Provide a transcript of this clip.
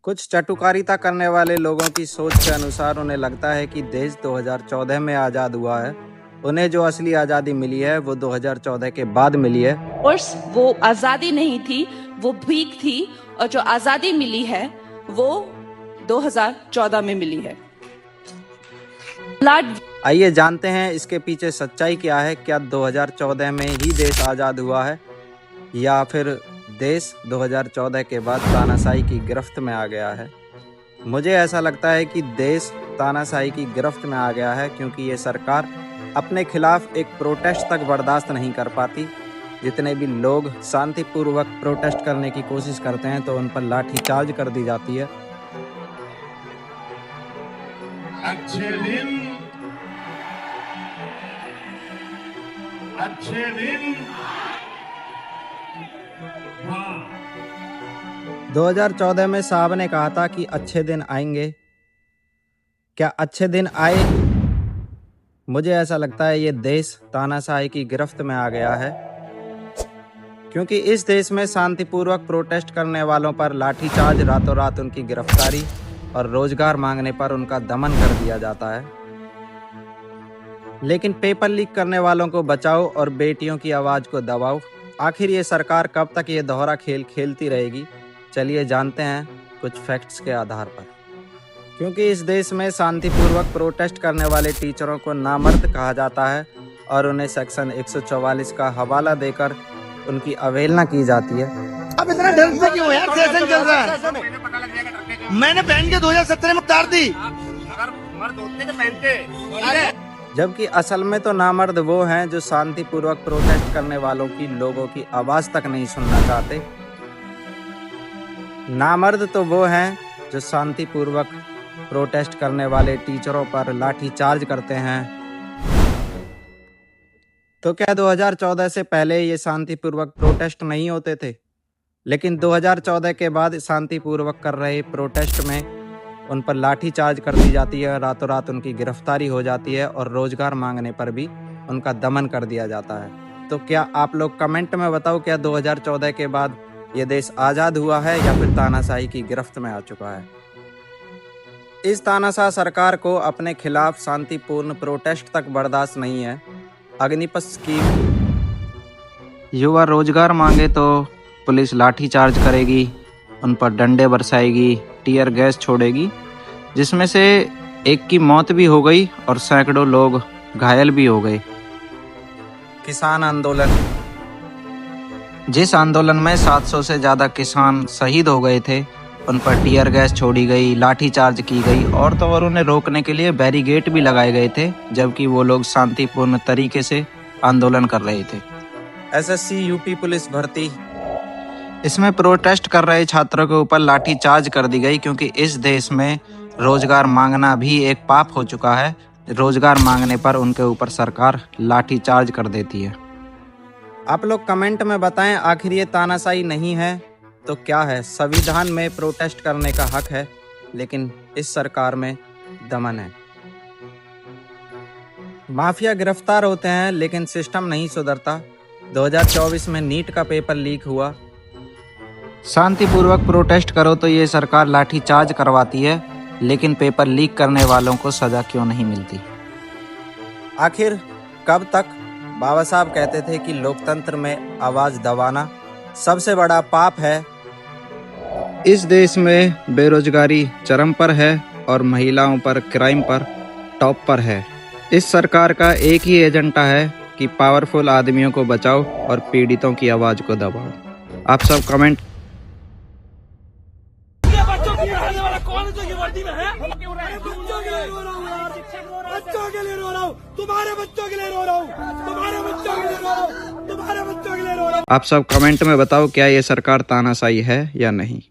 कुछ चटुकारिता करने वाले लोगों की सोच के अनुसार उन्हें लगता है कि देश 2014 में आज़ाद हुआ है। उन्हें जो असली आज़ादी मिली है वो 2014 के बाद मिली है। और वो आज़ादी नहीं थी, वो भीख थी, और जो आज़ादी मिली है वो 2014 में मिली है। आइए जानते हैं इसके पीछे सच्चाई क्या है। क्या 2014 में ही देश आज़ाद हुआ है या फिर देश 2014 के बाद तानाशाही की गिरफ्त में आ गया है? मुझे ऐसा लगता है कि देश तानाशाही की गिरफ्त में आ गया है क्योंकि ये सरकार अपने खिलाफ एक प्रोटेस्ट तक बर्दाश्त नहीं कर पाती। जितने भी लोग शांतिपूर्वक प्रोटेस्ट करने की कोशिश करते हैं तो उन पर लाठीचार्ज कर दी जाती है। अच्छे दिन 2014 में साहब ने कहा था कि अच्छे दिन आएंगे। क्या अच्छे दिन आए? मुझे ऐसा लगता है ये देश तानाशाही की गिरफ्त में आ गया है क्योंकि इस देश में शांतिपूर्वक प्रोटेस्ट करने वालों पर लाठीचार्ज, रातों रात उनकी गिरफ्तारी और रोजगार मांगने पर उनका दमन कर दिया जाता है। लेकिन पेपर लीक करने वालों को बचाओ और बेटियों की आवाज़ को दबाओ। आखिर ये सरकार कब तक ये दोहरा खेल खेलती रहेगी? चलिए जानते हैं कुछ फैक्ट्स के आधार पर। क्योंकि इस देश में शांतिपूर्वक प्रोटेस्ट करने वाले टीचरों को नामर्द कहा जाता है और उन्हें सेक्शन 144 का हवाला देकर उनकी अवहेलना की जाती है। अब इतना डर से क्यों यार? सेशन चल रहा है। मैंने पहन के 2017 में उतार दी। अगर मर्द होते तो पहनते। जबकि असल में तो नामर्द वो हैं जो शांतिपूर्वक प्रोटेस्ट करने वालों की, लोगों की आवाज़ तक नहीं सुनना चाहते। नामर्द तो वो हैं जो शांतिपूर्वक प्रोटेस्ट करने वाले टीचरों पर लाठीचार्ज करते हैं। तो क्या 2014 से पहले ये शांतिपूर्वक प्रोटेस्ट नहीं होते थे? लेकिन 2014 के बाद शांतिपूर्वक कर रहे प्रोटेस्ट में उन पर लाठीचार्ज कर दी जाती है, रातों रात उनकी गिरफ्तारी हो जाती है और रोजगार मांगने पर भी उनका दमन कर दिया जाता है। तो क्या आप लोग कमेंट में बताओ, क्या 2014 के बाद ये देश आज़ाद हुआ है या फिर तानाशाही की गिरफ्त में आ चुका है? इस तानाशाह सरकार को अपने खिलाफ शांतिपूर्ण प्रोटेस्ट तक बर्दाश्त नहीं है। अग्निपथ स्कीम, युवा रोजगार मांगे तो पुलिस लाठीचार्ज करेगी, उन पर डंडे बरसाएगी, टीयर गैस छोड़ेगी, जिसमें से एक की मौत भी हो गई और सैकड़ों लोग घायल भी हो गए। किसान आंदोलन, जिस आंदोलन में 700 से ज़्यादा किसान शहीद हो गए थे, उन पर टीयर गैस छोड़ी गई, लाठीचार्ज की गई और तो और उन्हें रोकने के लिए बैरिकेड भी लगाए गए थे, जबकि वो लोग शांतिपूर्ण तरीके से आंदोलन कर रहे थे। एसएससी यूपी पुलिस भर्ती, इसमें प्रोटेस्ट कर रहे छात्रों के ऊपर लाठीचार्ज कर दी गई क्योंकि इस देश में रोजगार मांगना भी एक पाप हो चुका है। रोजगार मांगने पर उनके ऊपर सरकार लाठीचार्ज कर देती है। आप लोग कमेंट में बताएं, आखिर ये तानाशाही नहीं है तो क्या है? संविधान में प्रोटेस्ट करने का हक है, लेकिन इस सरकार में दमन है। माफिया गिरफ्तार होते हैं लेकिन सिस्टम नहीं सुधरता। 2024 में नीट का पेपर लीक हुआ। शांतिपूर्वक प्रोटेस्ट करो तो ये सरकार लाठीचार्ज करवाती है, लेकिन पेपर लीक करने वालों को सजा क्यों नहीं मिलती? आखिर कब तक? बाबा साहब कहते थे कि लोकतंत्र में आवाज़ दबाना सबसे बड़ा पाप है। इस देश में बेरोजगारी चरम पर है और महिलाओं पर क्राइम पर टॉप पर है। इस सरकार का एक ही एजेंडा है कि पावरफुल आदमियों को बचाओ और पीड़ितों की आवाज़ को दबाओ। आप सब कमेंट। बच्चों के लिए रो रहा हूँ, तुम्हारे बच्चों के लिए रो रहा हूँ, तुम्हारे बच्चों के लिए रो रहा हूँ, तुम्हारे बच्चों के लिए रो रहा हूँ। आप सब कमेंट में बताओ, क्या ये सरकार तानाशाही है या नहीं?